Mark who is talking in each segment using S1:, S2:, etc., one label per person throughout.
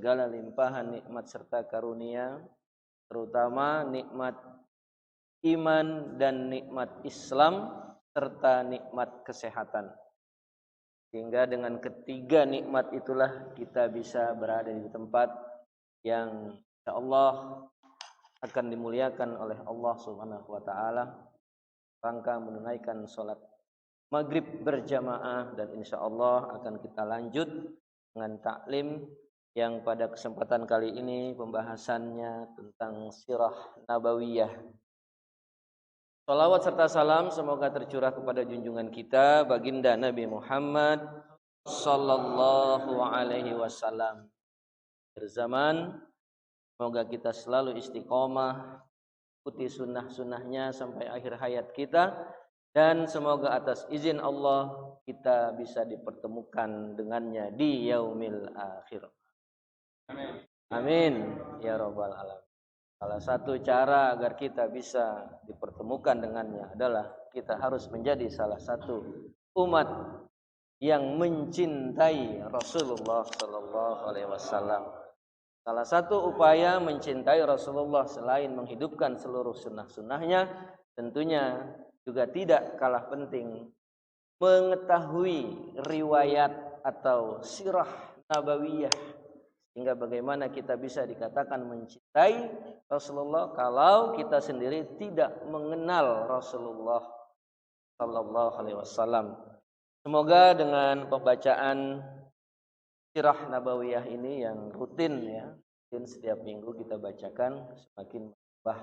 S1: segala limpahan nikmat serta karunia, terutama nikmat iman dan nikmat Islam serta nikmat kesehatan. Sehingga dengan ketiga nikmat itulah kita bisa berada di tempat yang insyaallah akan dimuliakan oleh Allah Subhanahu wa taala, rangka menunaikan salat maghrib berjamaah, dan insyaallah akan kita lanjut dengan taklim yang pada kesempatan kali ini pembahasannya tentang sirah nabawiyah. Salawat serta salam semoga tercurah kepada junjungan kita baginda Nabi Muhammad sallallahu alaihi wasallam. Berzaman semoga kita selalu istiqomah ikuti sunnah-sunnahnya sampai akhir hayat kita, dan semoga atas izin Allah kita bisa dipertemukan dengannya di yaumil akhir. Amin. Amin ya rabbal alamin. Salah satu cara agar kita bisa dipertemukan dengannya adalah kita harus menjadi salah satu umat yang mencintai Rasulullah sallallahu alaihi wasallam. Salah satu upaya mencintai Rasulullah selain menghidupkan seluruh sunnah-sunnahnya, tentunya juga tidak kalah penting mengetahui riwayat atau sirah nabawiyah, hingga bagaimana kita bisa dikatakan mencintai Rasulullah kalau kita sendiri tidak mengenal Rasulullah sallallahu alaihi wasallam. Semoga dengan pembacaan sirah nabawiyah ini yang rutin setiap minggu kita bacakan, semakin menambah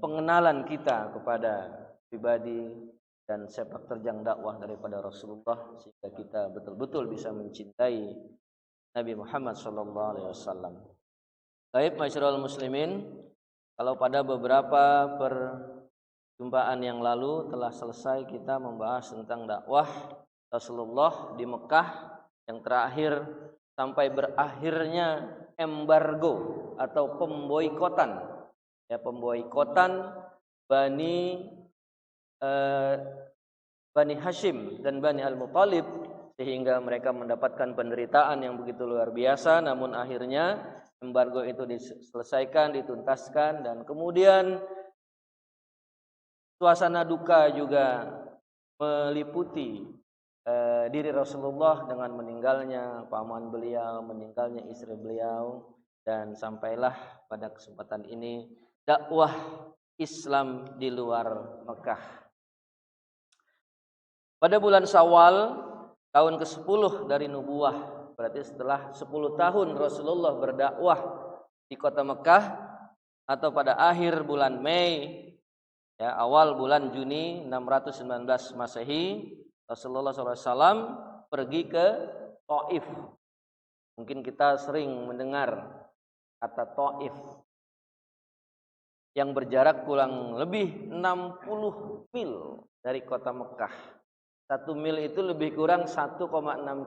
S1: pengenalan kita kepada pribadi dan sepak terjang dakwah daripada Rasulullah, sehingga kita betul-betul bisa mencintai Nabi Muhammad sallallahu alaihi wasallam. Baik, masyarul muslimin, kalau pada beberapa perjumpaan yang lalu telah selesai kita membahas tentang dakwah Rasulullah di Mekah yang terakhir sampai berakhirnya embargo atau pemboikotan. Pemboikotan Bani Hashim dan Bani Al-Muttalib, sehingga mereka mendapatkan penderitaan yang begitu luar biasa. Namun akhirnya embargo itu diselesaikan, dituntaskan, dan kemudian suasana duka juga meliputi diri Rasulullah dengan meninggalnya paman beliau, meninggalnya istri beliau, dan sampailah pada kesempatan ini dakwah Islam di luar Mekah. Pada bulan Syawal tahun ke-10 dari nubuwah, berarti setelah 10 tahun Rasulullah berdakwah di kota Mekah, atau pada akhir bulan Mei, awal bulan Juni 619 Masehi, Rasulullah SAW pergi ke Taif. Mungkin kita sering mendengar kata Taif, yang berjarak kurang lebih 60 mil dari kota Mekah. 1 mil itu lebih kurang 1,6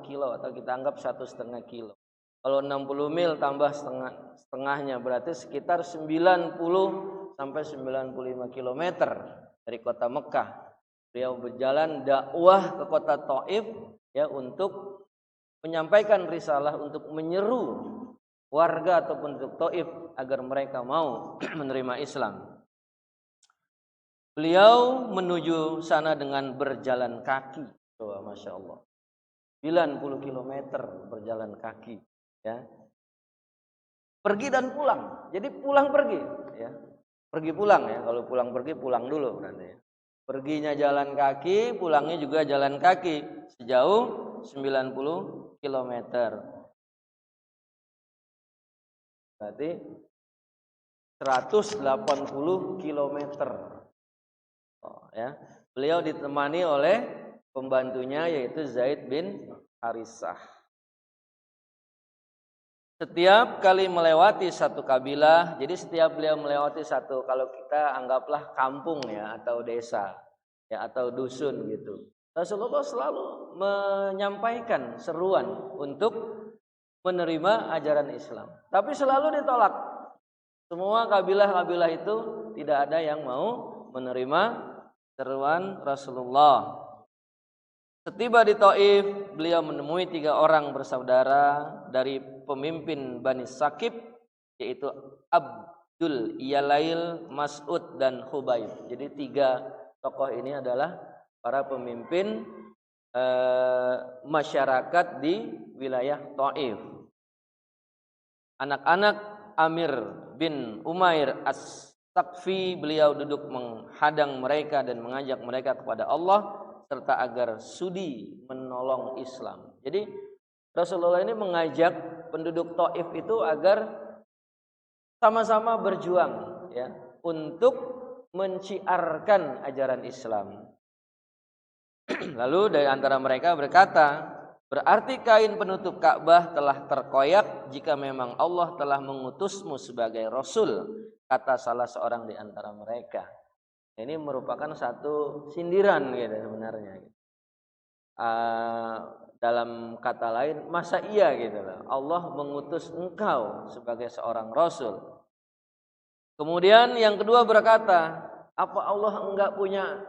S1: kilo, atau kita anggap 1,5 kilo. Kalau 60 mil tambah setengahnya berarti sekitar 90 sampai 95 kilometer dari kota Mekah. Beliau berjalan dakwah ke kota Taif untuk menyampaikan risalah, untuk menyeru warga ataupun untuk Taif agar mereka mau menerima Islam. Beliau menuju sana dengan berjalan kaki. Masya Allah, 90 km berjalan kaki, pergi dan pulang. Jadi pulang pergi, pergi pulang, kalau pulang pergi pulang dulu berarti. Perginya jalan kaki, pulangnya juga jalan kaki sejauh 90 km. Berarti 180 km. Beliau ditemani oleh pembantunya yaitu Zaid bin Harisah. Setiap kali melewati satu kabilah, jadi setiap beliau melewati satu, kalau kita anggaplah kampung atau desa atau dusun gitu, Rasulullah selalu menyampaikan seruan untuk menerima ajaran Islam, tapi selalu ditolak. Semua kabilah-kabilah itu tidak ada yang mau menerima seruan Rasulullah. Setiba di Taif, beliau menemui 3 orang bersaudara dari pemimpin Bani Sakib, yaitu Abdul Yalail, Mas'ud dan Khubayb. Jadi 3 tokoh ini adalah para pemimpin masyarakat di wilayah Taif. Anak-anak Amir bin Umair As-Saqfi, beliau duduk menghadang mereka dan mengajak mereka kepada Allah serta agar sudi menolong Islam. Jadi Rasulullah ini mengajak penduduk Taif itu agar sama-sama berjuang ya untuk menciarkan ajaran Islam. Lalu dari antara mereka berkata, berarti kain penutup Ka'bah telah terkoyak jika memang Allah telah mengutusmu sebagai Rasul, kata salah seorang di antara mereka. Ini merupakan satu sindiran gitu sebenarnya. Dalam kata lain, masa iya gitu loh, Allah mengutus engkau sebagai seorang Rasul. Kemudian yang kedua berkata, apa Allah enggak punya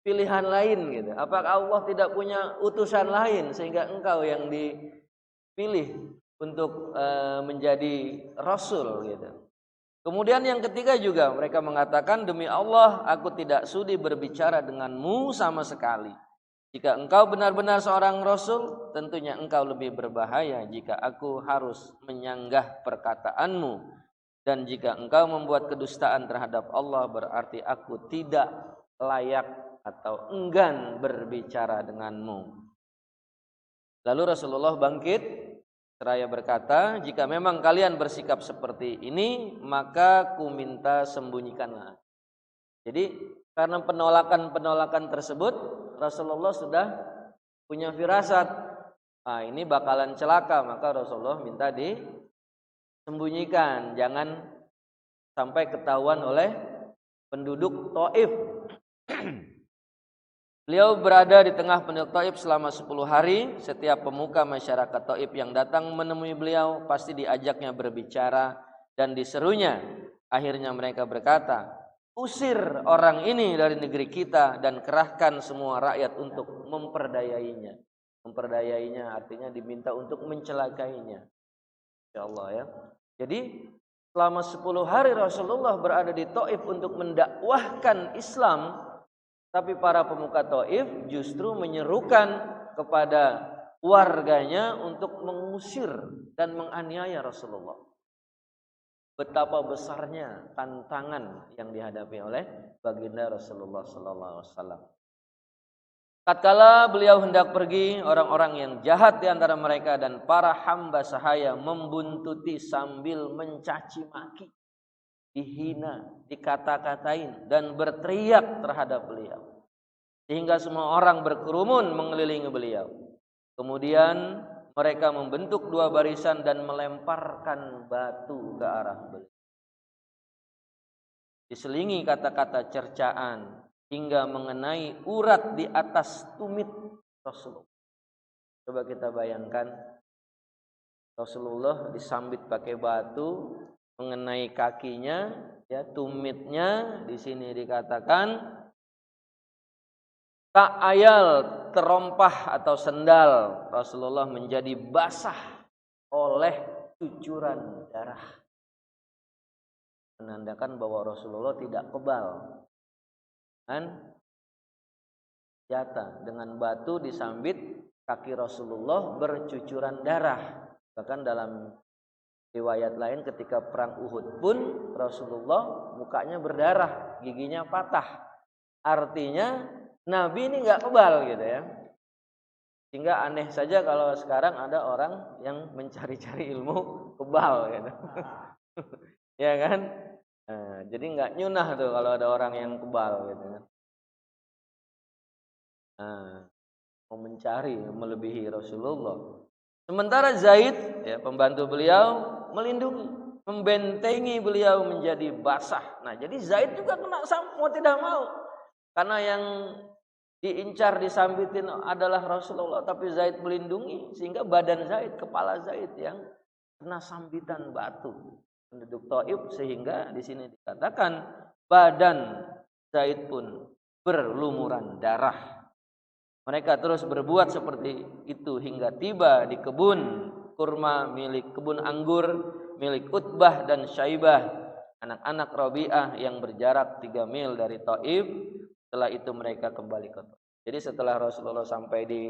S1: pilihan lain gitu? Apakah Allah tidak punya utusan lain sehingga engkau yang dipilih untuk menjadi Rasul gitu? Kemudian yang ketiga juga mereka mengatakan, demi Allah aku tidak sudi berbicara denganmu sama sekali. Jika engkau benar-benar seorang Rasul, tentunya engkau lebih berbahaya jika aku harus menyanggah perkataanmu. Dan jika engkau membuat kedustaan terhadap Allah, berarti aku tidak layak atau enggan berbicara denganmu. Lalu Rasulullah bangkit seraya berkata, jika memang kalian bersikap seperti ini, maka ku minta sembunyikanlah. Jadi karena penolakan tersebut, Rasulullah sudah punya firasat, ini bakalan celaka, maka Rasulullah minta disembunyikan, jangan sampai ketahuan oleh penduduk Taif. Beliau berada di tengah penduduk Taif selama 10 hari. Setiap pemuka masyarakat Taif yang datang menemui beliau pasti diajaknya berbicara dan diserunya. Akhirnya mereka berkata, usir orang ini dari negeri kita dan kerahkan semua rakyat untuk memperdayainya. Memperdayainya artinya diminta untuk mencelakainya. Ya Allah ya. Jadi selama 10 hari Rasulullah berada di Taif untuk mendakwahkan Islam. Tapi para pemuka Taif justru menyerukan kepada warganya untuk mengusir dan menganiaya Rasulullah. Betapa besarnya tantangan yang dihadapi oleh baginda Rasulullah sallallahu alaihi wasallam. Tatkala beliau hendak pergi, orang-orang yang jahat di antara mereka dan para hamba sahaya membuntuti sambil mencaci maki, dihina, dikata-katain dan berteriak terhadap beliau, sehingga semua orang berkerumun mengelilingi beliau. Kemudian mereka membentuk 2 barisan dan melemparkan batu ke arah beliau. Diselingi kata-kata cercaan hingga mengenai urat di atas tumit Rasulullah. Coba kita bayangkan, Rasulullah disambit pakai batu mengenai kakinya, ya, tumitnya. Di sini dikatakan tak ayal terompah atau sendal Rasulullah menjadi basah oleh cucuran darah, menandakan bahwa Rasulullah tidak kebal kan senjata. Dengan batu disambit kaki Rasulullah bercucuran darah. Bahkan dalam riwayat lain ketika perang Uhud pun Rasulullah mukanya berdarah, giginya patah. Artinya Nabi ini nggak kebal gitu ya. Sehingga aneh saja kalau sekarang ada orang yang mencari-cari ilmu kebal gitu. Ya kan? Nah, jadi nggak nyunah tuh kalau ada orang yang kebal gitu kan. Mau mencari melebihi Rasulullah. Sementara Zaid, ya, pembantu beliau, melindungi, membentengi beliau menjadi basah. Nah, jadi Zaid juga kena mau tidak mau. Karena yang diincar, disambitin adalah Rasulullah, tapi Zaid melindungi sehingga badan Zaid, kepala Zaid yang kena sambitan batu penduduk Taif, sehingga di sini dikatakan badan Zaid pun berlumuran darah. Mereka terus berbuat seperti itu hingga tiba di kebun kurma milik kebun anggur milik Utbah dan Syaibah, anak-anak Rabi'ah yang berjarak 3 mil dari Taif. Setelah itu mereka kembali ke Taif. Jadi setelah Rasulullah sampai di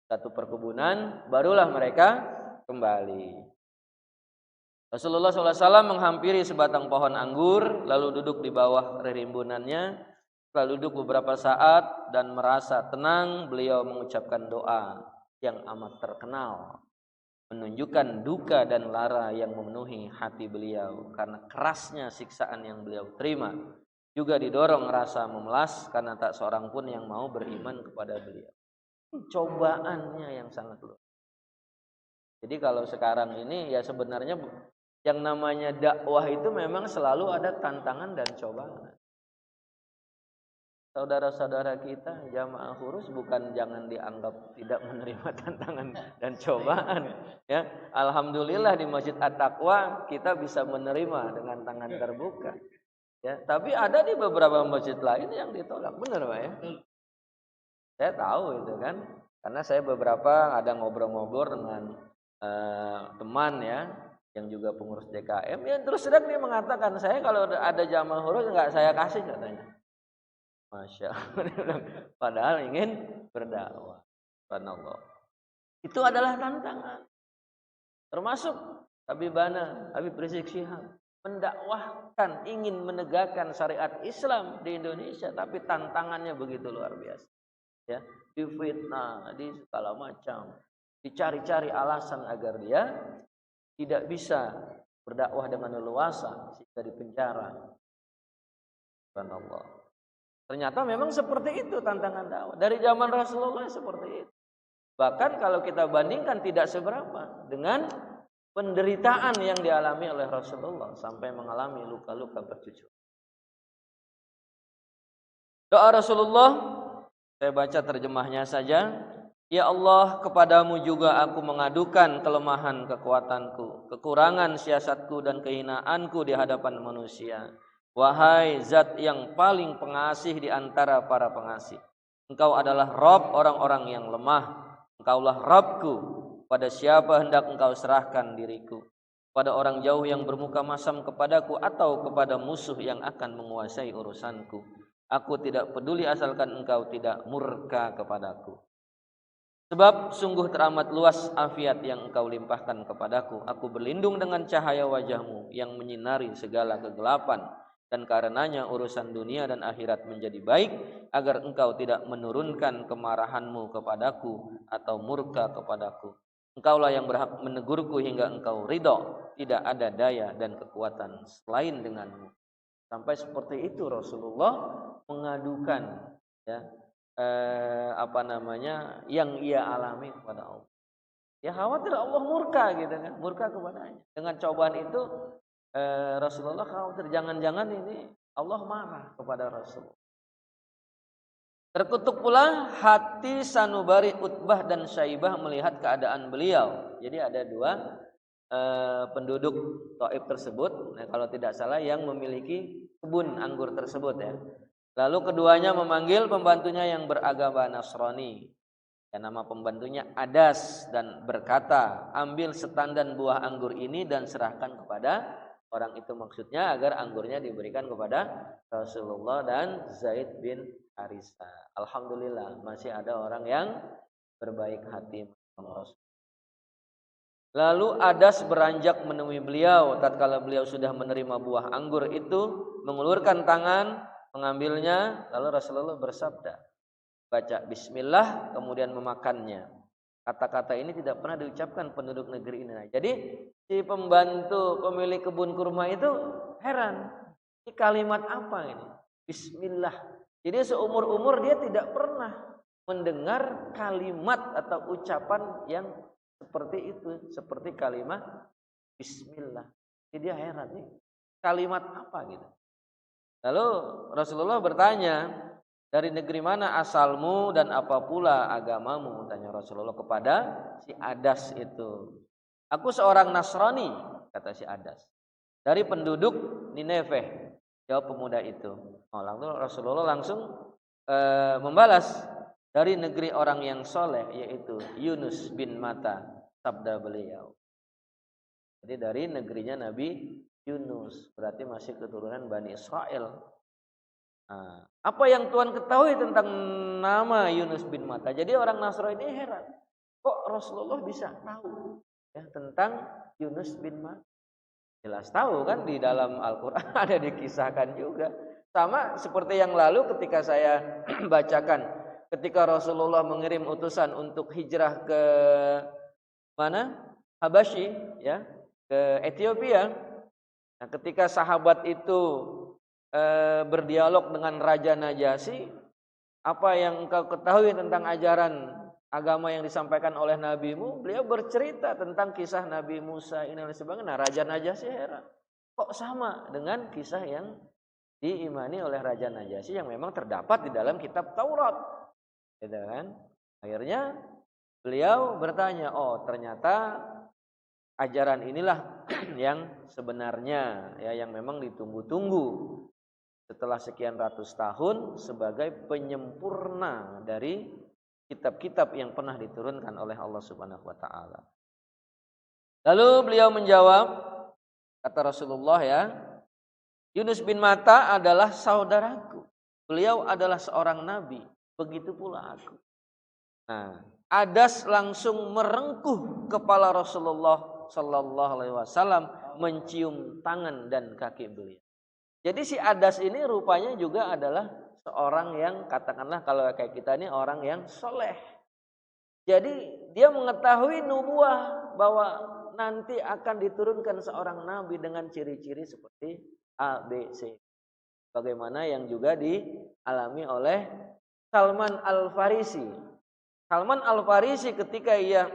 S1: satu perkebunan, barulah mereka kembali. Rasulullah SAW menghampiri sebatang pohon anggur, lalu duduk di bawah rimbunannya. Setelah duduk beberapa saat dan merasa tenang, beliau mengucapkan doa yang amat terkenal, menunjukkan duka dan lara yang memenuhi hati beliau karena kerasnya siksaan yang beliau terima. Juga didorong rasa memelas karena tak seorang pun yang mau beriman kepada beliau. Cobaannya yang sangat luar. Jadi kalau sekarang ini ya sebenarnya yang namanya dakwah itu memang selalu ada tantangan dan cobaan. Saudara-saudara kita jamaah khurus bukan jangan dianggap tidak menerima tantangan dan cobaan ya. Alhamdulillah di Masjid At-Taqwa kita bisa menerima dengan tangan terbuka ya. Tapi ada di beberapa masjid lain yang ditolak, benar Pak ya? Saya tahu itu kan, karena saya beberapa ada ngobrol-ngobrol dengan teman ya yang juga pengurus DKM ya, terus sedang dia mengatakan saya kalau ada jamaah khurus nggak saya kasih katanya. Masya Allah. Padahal ingin berdakwah. Subhanallah. Itu adalah tantangan. Termasuk Habib Rizik Syihab mendakwahkan, ingin menegakkan syariat Islam di Indonesia, tapi tantangannya begitu luar biasa. Ya, difitnah, di segala macam, dicari-cari alasan agar dia tidak bisa berdakwah dengan leluasa sehingga dipenjara. Subhanallah. Ternyata memang seperti itu tantangan dakwah. Dari zaman Rasulullah seperti itu. Bahkan kalau kita bandingkan tidak seberapa dengan penderitaan yang dialami oleh Rasulullah sampai mengalami luka-luka bercucur. Doa Rasulullah, saya baca terjemahnya saja. Ya Allah, kepadamu juga aku mengadukan kelemahan kekuatanku, kekurangan siasatku dan kehinaanku di hadapan manusia. Wahai zat yang paling pengasih di antara para pengasih, Engkau adalah Rabb orang-orang yang lemah. Engkaulah Rabbku, pada siapa hendak Engkau serahkan diriku, pada orang jauh yang bermuka masam kepadaku atau kepada musuh yang akan menguasai urusanku. Aku tidak peduli asalkan Engkau tidak murka kepadaku. Sebab sungguh teramat luas afiat yang Engkau limpahkan kepadaku. Aku berlindung dengan cahaya wajah-Mu yang menyinari segala kegelapan. Dan karenanya urusan dunia dan akhirat menjadi baik, agar Engkau tidak menurunkan kemarahan-Mu kepadaku atau murka kepadaku. Engkaulah yang berhak menegurku hingga Engkau ridho. Tidak ada daya dan kekuatan selain denganmu. Sampai seperti itu Rasulullah mengadukan ya, yang ia alami kepada Allah. Ya khawatir Allah murka gitu kan, murka kepadanya. Dengan cobaan itu Rasulullah khawatir jangan-jangan ini Allah marah kepada Rasul. Terkutuk pula hati sanubari Utbah dan Syaibah melihat keadaan beliau. Jadi ada dua penduduk Taif tersebut, nah, kalau tidak salah yang memiliki kebun anggur tersebut ya. Lalu keduanya memanggil pembantunya yang beragama Nasrani. Ya, nama pembantunya Adas dan berkata, ambil setandan buah anggur ini dan serahkan kepada orang itu, maksudnya agar anggurnya diberikan kepada Rasulullah dan Zaid bin Haritha. Alhamdulillah masih ada orang yang berbaik hati sama Rasul. Lalu Adas beranjak menemui beliau. Tatkala beliau sudah menerima buah anggur itu, mengulurkan tangan, mengambilnya. Lalu Rasulullah bersabda, baca Bismillah, kemudian memakannya. Kata-kata ini tidak pernah diucapkan penduduk negeri ini. Jadi si pembantu pemilik kebun kurma itu heran, ini kalimat apa ini? Bismillah. Jadi seumur-umur dia tidak pernah mendengar kalimat atau ucapan yang seperti itu, seperti kalimat Bismillah. Jadi dia heran, nih kalimat apa gitu. Lalu Rasulullah bertanya, dari negeri mana asalmu dan apa pula agamamu? Tanya Rasulullah kepada si Adas itu. Aku seorang Nasrani, kata si Adas, dari penduduk Nineveh. Jawab pemuda itu. Lalu Rasulullah langsung membalas, dari negeri orang yang soleh, yaitu Yunus bin Matta. Sabda beliau, Jadi dari negerinya Nabi Yunus, berarti masih keturunan Bani Israel. Nah, apa yang Tuhan ketahui tentang nama Yunus bin Matta? Jadi orang Nasrani ini heran, kok Rasulullah bisa tahu ya tentang Yunus bin Matta? Jelas tahu kan, di dalam Al-Quran ada dikisahkan juga. Sama seperti yang lalu ketika saya bacakan, ketika Rasulullah mengirim utusan untuk hijrah ke mana? Habasyi, ya, ke Ethiopia. Nah, ketika sahabat itu berdialog dengan Raja Najasyi, apa yang engkau ketahui tentang ajaran agama yang disampaikan oleh nabimu? Beliau bercerita tentang kisah Nabi Musa ini dan sebagainya. Nah, Raja Najasyi heran, kok sama dengan kisah yang diimani oleh Raja Najasyi yang memang terdapat di dalam kitab Taurat, gitu kan? Akhirnya beliau bertanya, oh ternyata ajaran inilah yang sebenarnya, ya, yang memang ditunggu-tunggu setelah sekian ratus tahun sebagai penyempurna dari kitab-kitab yang pernah diturunkan oleh Allah Subhanahu wa taala. Lalu beliau menjawab, kata Rasulullah, ya, Yunus bin Matta adalah saudaraku. Beliau adalah seorang nabi, begitu pula aku. Nah, Adas langsung merengkuh kepala Rasulullah sallallahu alaihi wasallam, mencium tangan dan kaki beliau. Jadi si Adas ini rupanya juga adalah seorang yang, katakanlah kalau kayak kita ini, orang yang soleh. Jadi dia mengetahui nubuah bahwa nanti akan diturunkan seorang nabi dengan ciri-ciri seperti A, B, C. Bagaimana yang juga dialami oleh Salman Al-Farisi. Salman Al-Farisi ketika ia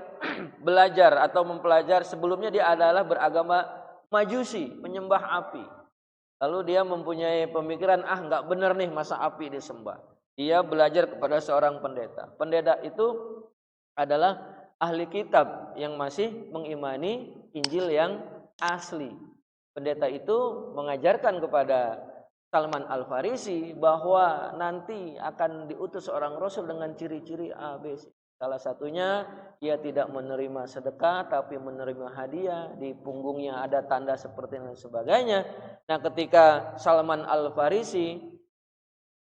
S1: belajar atau mempelajari, sebelumnya dia adalah beragama Majusi, penyembah api. Lalu dia mempunyai pemikiran, enggak benar nih masa api disembah. Dia belajar kepada seorang pendeta. Pendeta itu adalah ahli kitab yang masih mengimani Injil yang asli. Pendeta itu mengajarkan kepada Salman Al-Farisi bahwa nanti akan diutus seorang rasul dengan ciri-ciri A, B, C. Salah satunya ia tidak menerima sedekah tapi menerima hadiah, di punggungnya ada tanda seperti dan sebagainya. Nah, ketika Salman Al-Farisi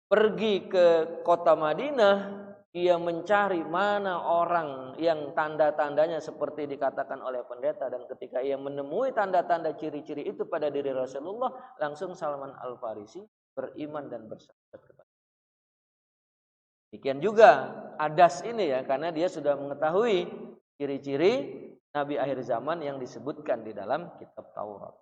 S1: pergi ke kota Madinah, ia mencari mana orang yang tanda-tandanya seperti dikatakan oleh pendeta, dan ketika ia menemui tanda-tanda ciri-ciri itu pada diri Rasulullah, langsung Salman Al-Farisi beriman dan bersahadat kepada. Demikian juga Adas ini, ya, karena dia sudah mengetahui ciri-ciri nabi akhir zaman yang disebutkan di dalam kitab Taurat.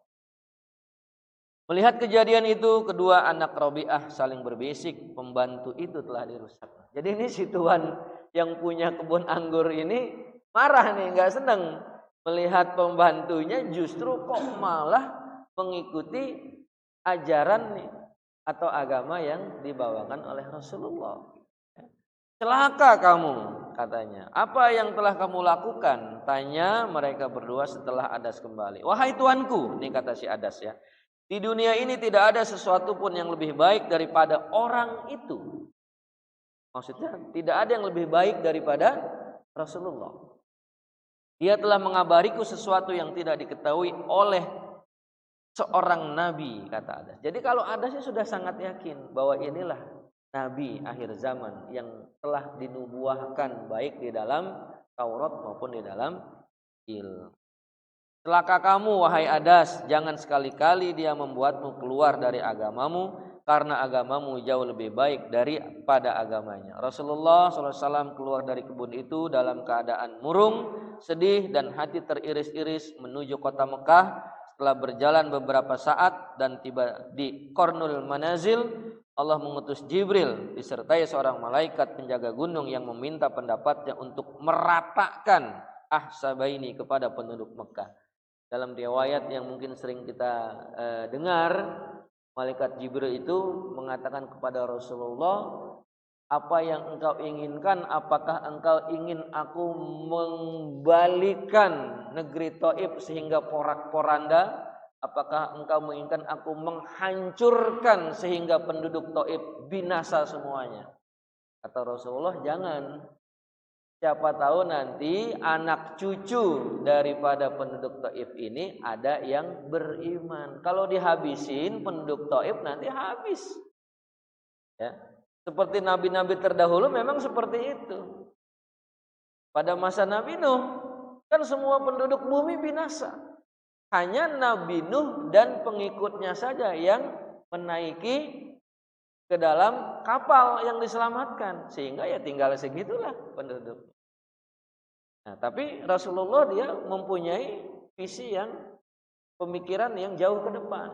S1: Melihat kejadian itu, kedua anak Rabi'ah saling berbisik, pembantu itu telah dirusak. Jadi ini si tuan yang punya kebun anggur ini marah nih, nggak senang melihat pembantunya justru kok malah mengikuti ajaran nih atau agama yang dibawakan oleh Rasulullah. Celaka kamu, katanya. Apa yang telah kamu lakukan? Tanya mereka berdua setelah Adas kembali. Wahai tuanku, ini kata si Adas, ya, di dunia ini tidak ada sesuatu pun yang lebih baik daripada orang itu. Maksudnya tidak ada yang lebih baik daripada Rasulullah. Dia telah mengabariku sesuatu yang tidak diketahui oleh seorang nabi, kata Adas. Jadi kalau Adas sudah sangat yakin bahwa inilah nabi akhir zaman yang telah dinubuahkan baik di dalam Taurat maupun di dalam Injil. Celaka kamu, wahai Adas, jangan sekali-kali dia membuatmu keluar dari agamamu, karena agamamu jauh lebih baik daripada agamanya. Rasulullah SAW keluar dari kebun itu dalam keadaan murung, sedih, dan hati teriris-iris menuju kota Mekah. Setelah berjalan beberapa saat dan tiba di Qarnul Manazil, Allah mengutus Jibril disertai seorang malaikat penjaga gunung yang meminta pendapatnya untuk meratakan ahsabaini kepada penduduk Mekah. Dalam riwayat yang mungkin sering kita dengar, malaikat Jibril itu mengatakan kepada Rasulullah, apa yang engkau inginkan? Apakah engkau ingin aku membalikan negeri Taif sehingga porak-poranda? Apakah engkau menginginkan aku menghancurkan sehingga penduduk Taif binasa semuanya? Kata Rasulullah, jangan. siapa tahu nanti anak cucu daripada penduduk Taif ini ada yang beriman. Kalau dihabisin penduduk Taif nanti habis. Ya. Seperti nabi-nabi terdahulu memang seperti itu. Pada masa Nabi Nuh kan semua penduduk bumi binasa. Hanya Nabi Nuh dan pengikutnya saja yang menaiki ke dalam kapal yang diselamatkan, sehingga ya tinggal segitulah penduduk. Nah, tapi Rasulullah dia mempunyai visi yang pemikiran yang jauh ke depan.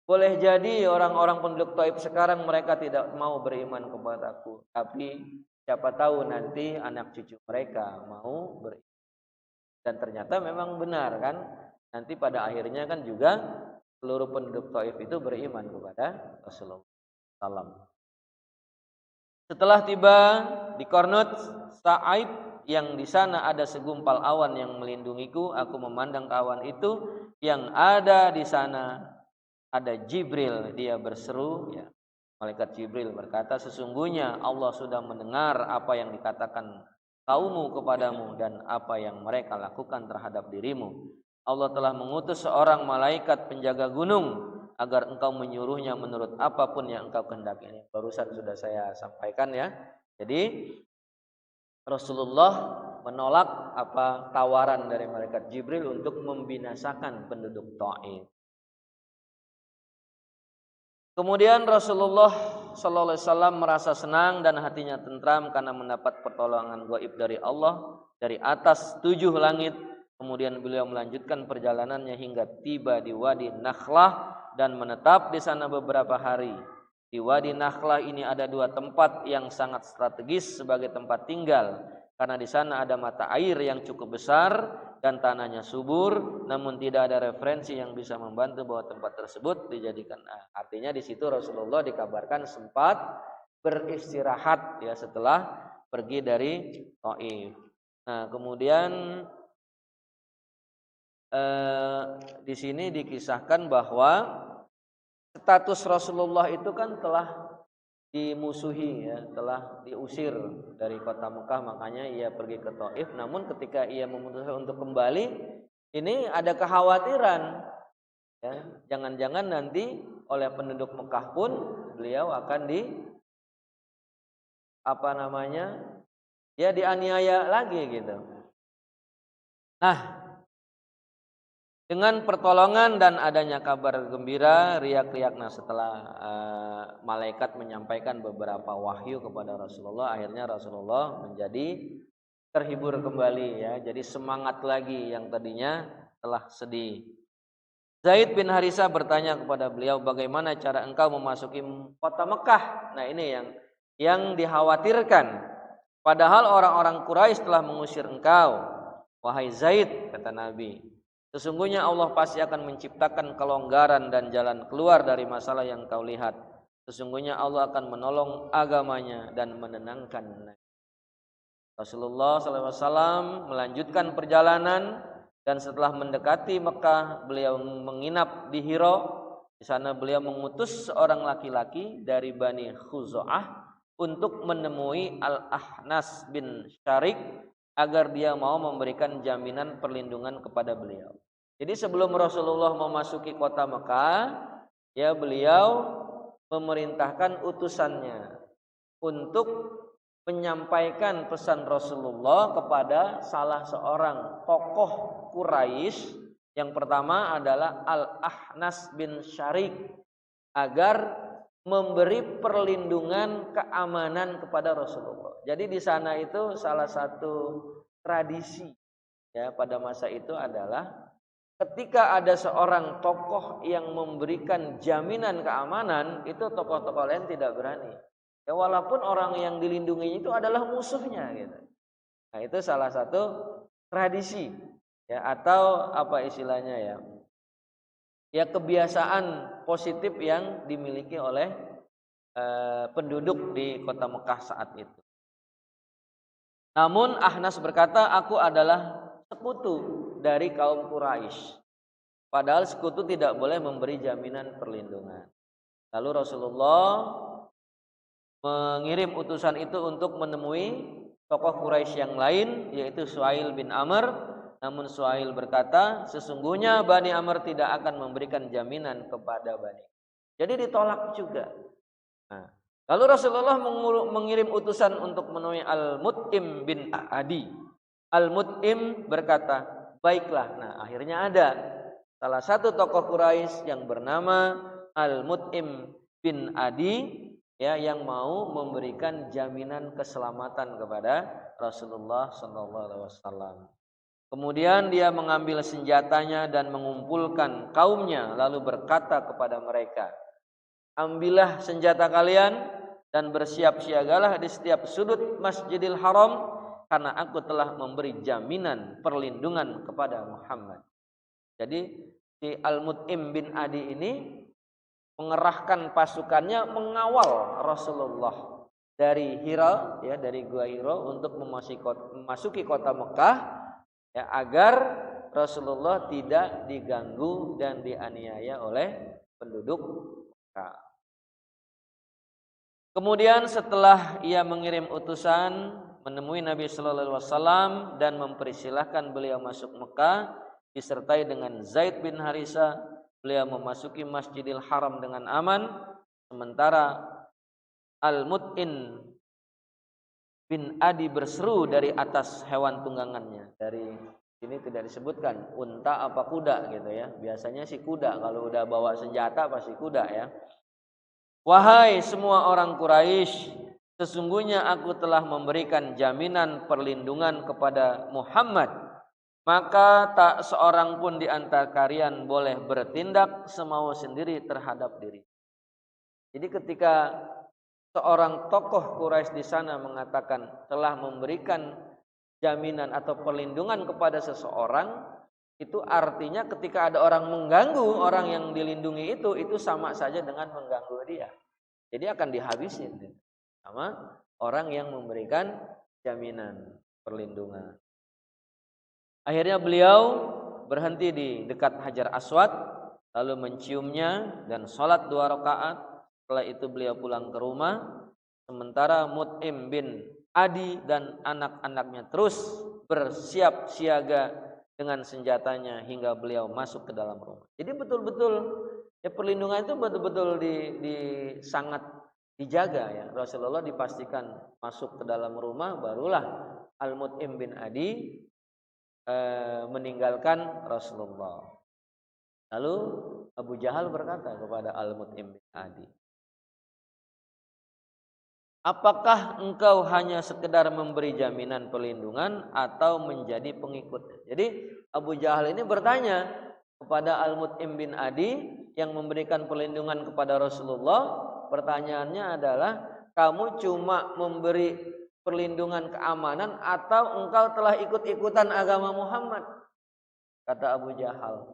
S1: Boleh jadi orang-orang penduduk Taif sekarang mereka tidak mau beriman kepadaku, tapi siapa tahu nanti anak cucu mereka mau beriman. Dan ternyata memang benar kan, nanti pada akhirnya kan juga seluruh penduduk Taif itu beriman kepada Rasulullah SAW. Setelah tiba di Qarnut Sa'ib, yang di sana ada segumpal awan yang melindungiku, aku memandang ke awan itu, yang ada di sana ada Jibril, dia berseru, ya. Malaikat Jibril berkata, sesungguhnya Allah sudah mendengar apa yang dikatakan kaummu kepadamu dan apa yang mereka lakukan terhadap dirimu. Allah telah mengutus seorang malaikat penjaga gunung agar engkau menyuruhnya menurut apapun yang engkau kehendaki. Ini barusan sudah saya sampaikan ya. Jadi Rasulullah menolak apa tawaran dari malaikat Jibril untuk membinasakan penduduk Taif. Kemudian Rasulullah sallallahu alaihi wasallam merasa senang dan hatinya tentram karena mendapat pertolongan gaib dari Allah dari atas 7 langit. Kemudian beliau melanjutkan perjalanannya hingga tiba di Wadi Nakhlah dan menetap di sana beberapa hari. Di Wadi Nakhlah ini ada 2 tempat yang sangat strategis sebagai tempat tinggal, karena di sana ada mata air yang cukup besar dan tanahnya subur, namun tidak ada referensi yang bisa membantu bahwa tempat tersebut dijadikan. Artinya di situ Rasulullah dikabarkan sempat beristirahat ya setelah pergi dari Taif. Nah, kemudian di sini dikisahkan bahwa status Rasulullah itu kan telah dimusuhi ya, telah diusir dari kota Mekah, makanya ia pergi ke Taif. Namun ketika ia memutuskan untuk kembali, ini ada kekhawatiran ya, jangan-jangan nanti oleh penduduk Mekah pun beliau akan dianiaya lagi gitu. Nah, dengan pertolongan dan adanya kabar gembira, riak-riakna setelah malaikat menyampaikan beberapa wahyu kepada Rasulullah, akhirnya Rasulullah menjadi terhibur kembali ya, jadi semangat lagi yang tadinya telah sedih. Zaid bin Harisah bertanya kepada beliau, bagaimana cara engkau memasuki kota Mekah? Nah, ini yang dikhawatirkan. Padahal orang-orang Quraisy telah mengusir engkau, wahai Zaid, kata Nabi. Sesungguhnya Allah pasti akan menciptakan kelonggaran dan jalan keluar dari masalah yang kau lihat. Sesungguhnya Allah akan menolong agamanya dan menenangkan. Rasulullah SAW melanjutkan perjalanan dan setelah mendekati Mekah, beliau menginap di Hira. Di sana beliau mengutus seorang laki-laki dari Bani Khuza'ah untuk menemui Al-Ahnas bin Syarik agar dia mau memberikan jaminan perlindungan kepada beliau. Jadi sebelum Rasulullah memasuki kota Mekah, ya beliau memerintahkan utusannya untuk menyampaikan pesan Rasulullah kepada salah seorang tokoh Quraisy. Yang pertama adalah Al-Ahnas bin Syarik agar memberi perlindungan keamanan kepada Rasulullah. Jadi di sana itu salah satu tradisi ya pada masa itu adalah ketika ada seorang tokoh yang memberikan jaminan keamanan, itu tokoh-tokoh lain tidak berani. Ya walaupun orang yang dilindungi itu adalah musuhnya gitu. Nah, itu salah satu tradisi ya atau apa istilahnya ya. Ya kebiasaan positif yang dimiliki oleh penduduk di kota Mekah saat itu. Namun Ahnas berkata, aku adalah sekutu dari kaum Quraisy. Padahal sekutu tidak boleh memberi jaminan perlindungan. Lalu Rasulullah mengirim utusan itu untuk menemui tokoh Quraisy yang lain, yaitu Suhail bin Amr. Namun Suhail berkata, sesungguhnya Bani Amr tidak akan memberikan jaminan kepada Bani. Jadi ditolak juga. Nah, lalu Rasulullah mengirim utusan untuk menemui Al-Mut'im bin Adi. Al-Mut'im berkata, baiklah. Nah, akhirnya ada salah satu tokoh Quraisy yang bernama Al-Mut'im bin Adi, ya, yang mau memberikan jaminan keselamatan kepada Rasulullah SAW. Kemudian dia mengambil senjatanya dan mengumpulkan kaumnya, lalu berkata kepada mereka, ambillah senjata kalian dan bersiap siagalah di setiap sudut Masjidil Haram, karena aku telah memberi jaminan perlindungan kepada Muhammad. Jadi si Al-Mut'im bin Adi ini mengerahkan pasukannya mengawal Rasulullah dari Hira, ya, dari Gua Hira untuk memasuki kota Mekah, ya, agar Rasulullah tidak diganggu dan dianiaya oleh penduduk Mekah. Kemudian setelah ia mengirim utusan menemui Nabi Sallallahu Alaihi Wasallam dan mempersilahkan beliau masuk Mekah disertai dengan Zaid bin Harisah, beliau memasuki Masjidil Haram dengan aman. Sementara Al-Mut'im bin Adi berseru dari atas hewan tunggangannya. Dari sini tidak disebutkan unta apa kuda gitu ya. Biasanya si kuda, kalau udah bawa senjata pasti kuda ya. Wahai semua orang Quraisy, sesungguhnya aku telah memberikan jaminan perlindungan kepada Muhammad, maka tak seorang pun di antara kalian boleh bertindak semau sendiri terhadap diri. Jadi ketika seorang tokoh Quraisy di sana mengatakan telah memberikan jaminan atau perlindungan kepada seseorang, itu artinya ketika ada orang mengganggu orang yang dilindungi itu sama saja dengan mengganggu dia. Jadi akan dihabisin sama orang yang memberikan jaminan perlindungan. Akhirnya beliau berhenti di dekat Hajar Aswad, lalu menciumnya dan sholat 2 rakaat. Setelah itu beliau pulang ke rumah. Sementara Mut'im bin Adi dan anak-anaknya terus bersiap siaga dengan senjatanya hingga beliau masuk ke dalam rumah. Jadi betul-betul ya, perlindungan itu betul-betul sangat dijaga ya. Rasulullah dipastikan masuk ke dalam rumah, barulah Al-Mut'im bin Adi meninggalkan Rasulullah. Lalu Abu Jahal berkata kepada Al-Mut'im bin Adi, apakah engkau hanya sekedar memberi jaminan perlindungan atau menjadi pengikut? Jadi Abu Jahal ini bertanya kepada Al-Mut'im bin Adi yang memberikan perlindungan kepada Rasulullah. Pertanyaannya adalah, kamu cuma memberi perlindungan keamanan atau engkau telah ikut-ikutan agama Muhammad? Kata Abu Jahal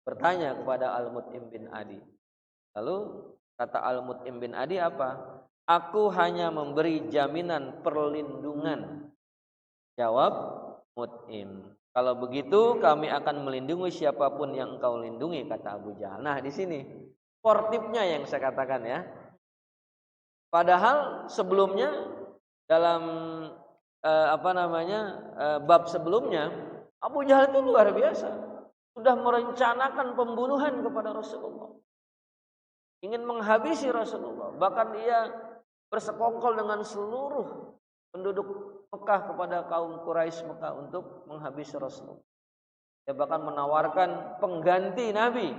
S1: bertanya kepada Al-Mut'im bin Adi. Lalu kata Al-Mut'im bin Adi apa? Aku hanya memberi jaminan perlindungan. Jawab Mut'im. Kalau begitu kami akan melindungi siapapun yang engkau lindungi, kata Abu Jahal. Nah, di sini sportifnya yang saya katakan ya. Padahal sebelumnya dalam bab sebelumnya Abu Jahal itu luar biasa, sudah merencanakan pembunuhan kepada Rasulullah, ingin menghabisi Rasulullah. Bahkan dia bersekongkol dengan seluruh penduduk Mekah kepada kaum Quraisy Mekah untuk menghabisi Rasulullah. Dia bahkan menawarkan pengganti Nabi,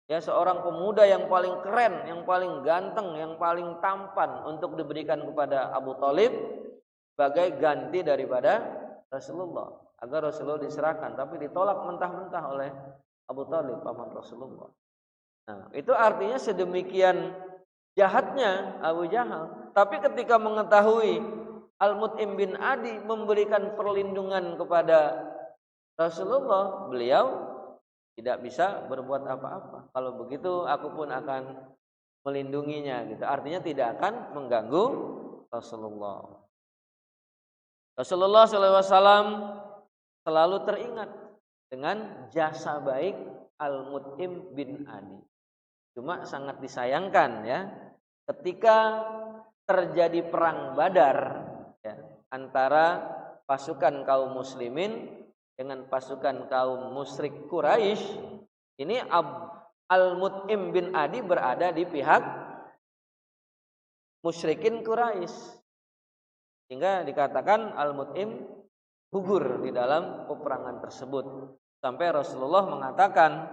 S1: ya, seorang pemuda yang paling keren, yang paling ganteng, yang paling tampan untuk diberikan kepada Abu Thalib sebagai ganti daripada Rasulullah, agar Rasulullah diserahkan. Tapi ditolak mentah-mentah oleh Abu Thalib, paman Rasulullah. Nah, itu artinya sedemikian jahatnya Abu Jahal. Tapi ketika mengetahui Al-Mut'im bin Adi memberikan perlindungan kepada Rasulullah, beliau tidak bisa berbuat apa-apa. Kalau begitu aku pun akan melindunginya gitu. Artinya tidak akan mengganggu Rasulullah. Rasulullah SAW selalu teringat dengan jasa baik Al-Mut'im bin Adi. Cuma sangat disayangkan ya, ketika terjadi perang Badar ya, antara pasukan kaum muslimin dengan pasukan kaum musyrik Quraisy. Ini Al-Mut'im bin Adi berada di pihak musyrikin Quraisy. Sehingga dikatakan Al-Mut'im gugur di dalam peperangan tersebut. Sampai Rasulullah mengatakan,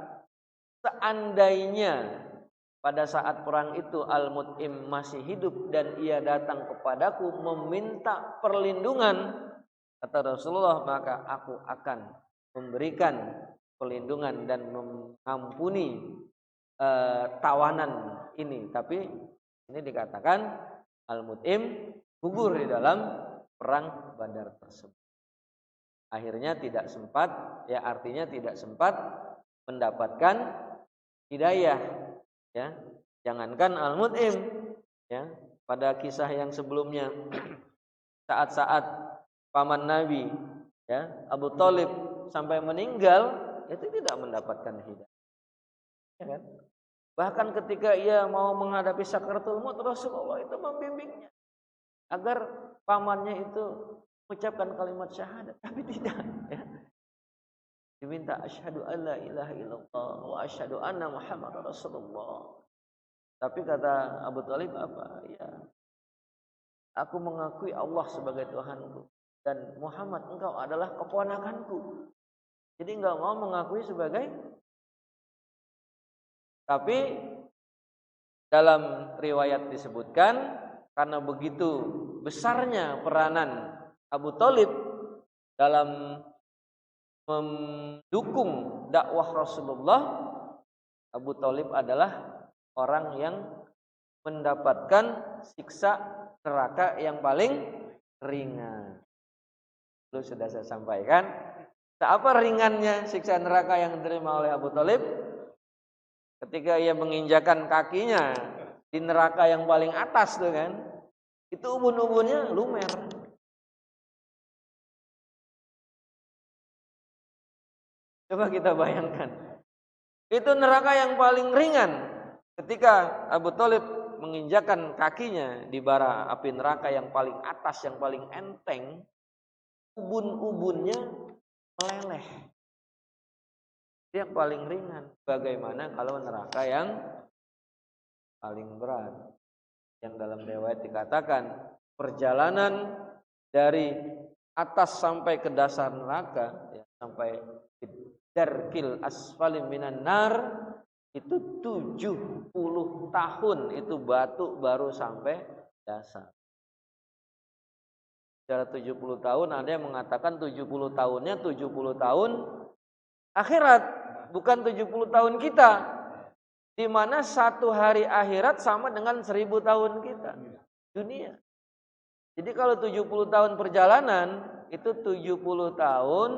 S1: seandainya pada saat perang itu Al-Mut'im masih hidup dan ia datang kepadaku meminta perlindungan, kata Rasulullah, maka aku akan memberikan perlindungan dan mengampuni tawanan ini. Tapi ini dikatakan Al-Mut'im gugur di dalam perang Badar tersebut. Akhirnya tidak sempat, ya artinya tidak sempat mendapatkan hidayah, ya. Jangankan Al-Mut'im, ya, pada kisah yang sebelumnya saat-saat paman Nabi, ya, Abu Thalib sampai meninggal itu tidak mendapatkan hidayah, ya kan? Bahkan ketika ia mau menghadapi sakaratul maut, Rasulullah itu membimbingnya agar pamannya itu mengucapkan kalimat syahadat, tapi tidak, ya. Diminta asyhadu alla ilaha illallah wa asyhadu anna Muhammadar Rasulullah. Tapi kata Abu Thalib apa? Ya, aku mengakui Allah sebagai Tuhanku dan Muhammad engkau adalah keponakanku. Jadi enggak mau mengakui sebagai. Tapi dalam riwayat disebutkan karena begitu besarnya peranan Abu Thalib dalam mendukung dakwah Rasulullah, Abu Thalib adalah orang yang mendapatkan siksa neraka yang paling ringan. Itu sudah saya sampaikan. Apa ringannya siksa neraka yang diterima oleh Abu Thalib? Ketika ia menginjakan kakinya di neraka yang paling atas tuh kan, itu ubun-ubunnya lumer. Coba kita bayangkan. Itu neraka yang paling ringan. Ketika Abu Thalib menginjakan kakinya di bara api neraka yang paling atas, yang paling enteng, ubun-ubunnya meleleh. Yang paling ringan. Bagaimana kalau neraka yang paling berat? Yang dalam riwayat dikatakan perjalanan dari atas sampai ke dasar neraka, ya, sampai darkil asfali minan nar, itu 70 tahun itu batu baru sampai dasar. Secara 70 tahun ada yang mengatakan 70 tahunnya 70 tahun akhirat, bukan 70 tahun kita, di mana satu hari akhirat sama dengan 1000 tahun kita dunia. Jadi kalau 70 tahun perjalanan itu 70 tahun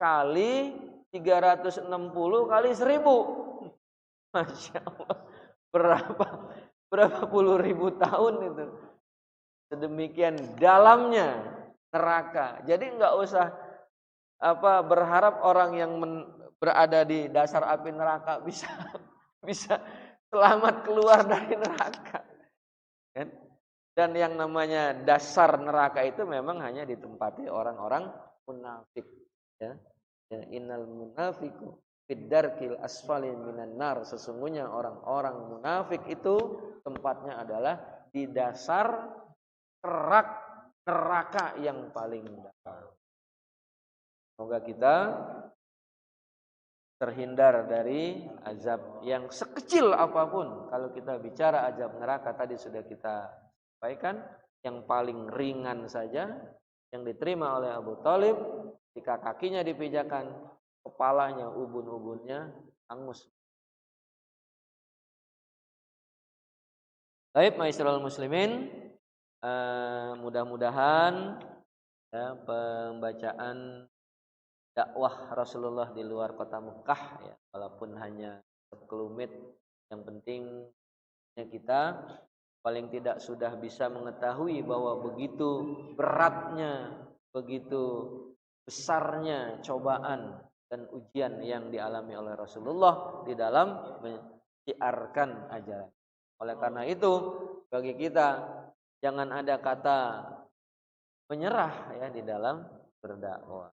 S1: kali 360 kali 1000. Masya Allah, berapa puluh ribu tahun itu. Sedemikian dalamnya neraka. Jadi nggak usah berharap orang yang berada di dasar api neraka bisa selamat keluar dari neraka. Dan yang namanya dasar neraka itu memang hanya ditempati orang-orang munafik. Ya, innal munafiqu fid-darkil asfali minan nar. Sesungguhnya orang-orang munafik itu tempatnya adalah di dasar kerak neraka yang paling dalam. Semoga kita terhindar dari azab yang sekecil apapun. Kalau kita bicara azab neraka tadi sudah kita sampaikan, yang paling ringan saja yang diterima oleh Abu Thalib, jika kakinya dipijakan, kepalanya, ubun-ubunnya hangus. Baik, ma'asyiral muslimin, mudah-mudahan ya, pembacaan dakwah Rasulullah di luar kota Mekah, ya, walaupun hanya sekelumit, yang penting kita paling tidak sudah bisa mengetahui bahwa begitu beratnya, begitu besarnya cobaan dan ujian yang dialami oleh Rasulullah di dalam menyiarkan ajaran. Oleh karena itu, bagi kita jangan ada kata menyerah ya di dalam berdakwah.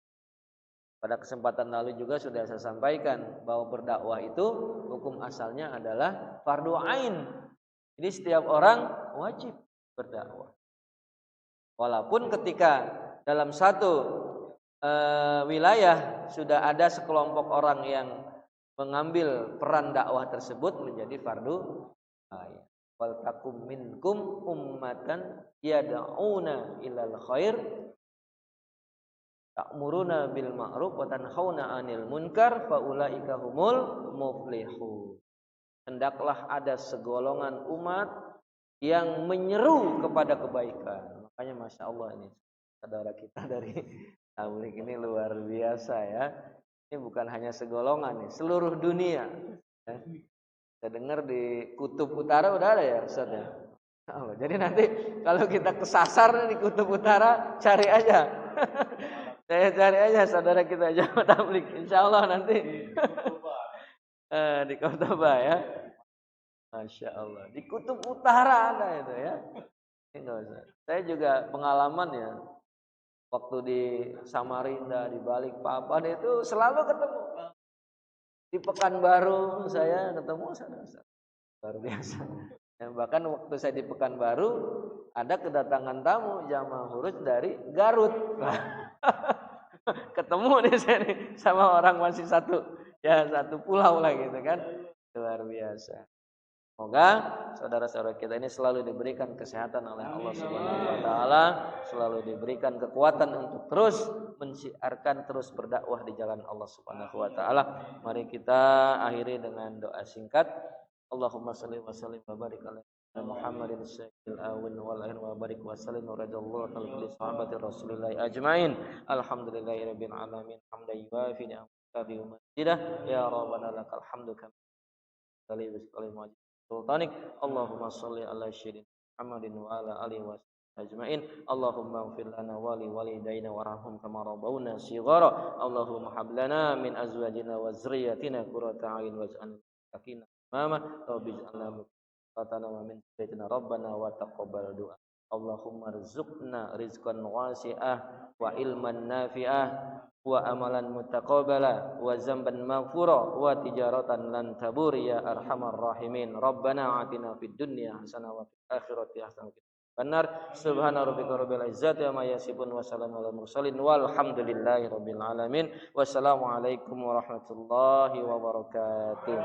S1: Pada kesempatan lalu juga sudah saya sampaikan bahwa berdakwah itu hukum asalnya adalah fardu ain. Jadi setiap orang wajib berdakwah. Walaupun ketika dalam satu wilayah sudah ada sekelompok orang yang mengambil peran dakwah tersebut menjadi fardu ain. Wal takum minkum ummatan yad'una ilal khair ta'muruna bil ma'ruf wa tanhauna 'anil munkar faulaika humul muflihun. Hendaklah ada segolongan umat yang menyeru kepada kebaikan. Makanya Masya Allah ini saudara kita dari tabligh ini luar biasa ya. Ini bukan hanya segolongan nih, seluruh dunia. Saya dengar di Kutub Utara udah ada ya Ustaz ya. Oh, jadi nanti kalau kita kesasar di Kutub Utara cari aja. Saya cari aja saudara kita jamaah tabligh. Insyaallah nanti di Kordoba ya. Masya Allah. Di Kutub Utara ada itu ya. Saya juga pengalaman ya. Waktu di Samarinda, di Balikpapan itu selalu ketemu. Di Pekanbaru saya ketemu saudara. Luar biasa. Ya, bahkan waktu saya di Pekanbaru ada kedatangan tamu jamaah huruf dari Garut. Ketemu nih saya nih sama orang masih satu pulau lah gitu kan. Luar biasa. Semoga saudara-saudara kita ini selalu diberikan kesehatan oleh Allah Subhanahu wa taala, selalu diberikan kekuatan untuk terus mensiarkan, terus berdakwah di jalan Allah Subhanahu wa taala. Mari kita akhiri dengan doa singkat. Allahumma shalli wa sallim wa barik ala Muhammadin sayyidil awwal wal akhir wa barik wa sallim wa radallahu ta'ala li sahabati Rasulillah ajmain. Alhamdulillahirabbil alamin. Hamdan yuwafi ni'amahu wa majidah. Ya rabbana lakal hamdu kama sultanik. Allahumma shalli ala sayyidina Muhammadin wa ala alihi wa ajmain. Allahumma ighfir lana wa li walidayna warhamhum kama rabbawna shighara. Allahumma hab lana min azwajina wa dzurriyyatina qurrata a'yun waj'alna lil-muttaqina imama. Rabbij'alna muttaqina wa min sayyi'atina rabbana wa taqabbal du'a. Allahumma rzuqna rizqan wasi'ah wa ilman nafi'ah wa amalan mutaqabbala wa zamban maghfura wa tijaratan lan tabur ya arhamar rahimin. Rabbana atina fid dunya hasanah wa fil akhirati hasanah wa qina adzabannar. Subhana rabbika rabbil izzati amma yasifun wa salamun alal mursalin walhamdulillahi rabbil alamin. Wassalamu alaikum warahmatullahi wabarakatuh.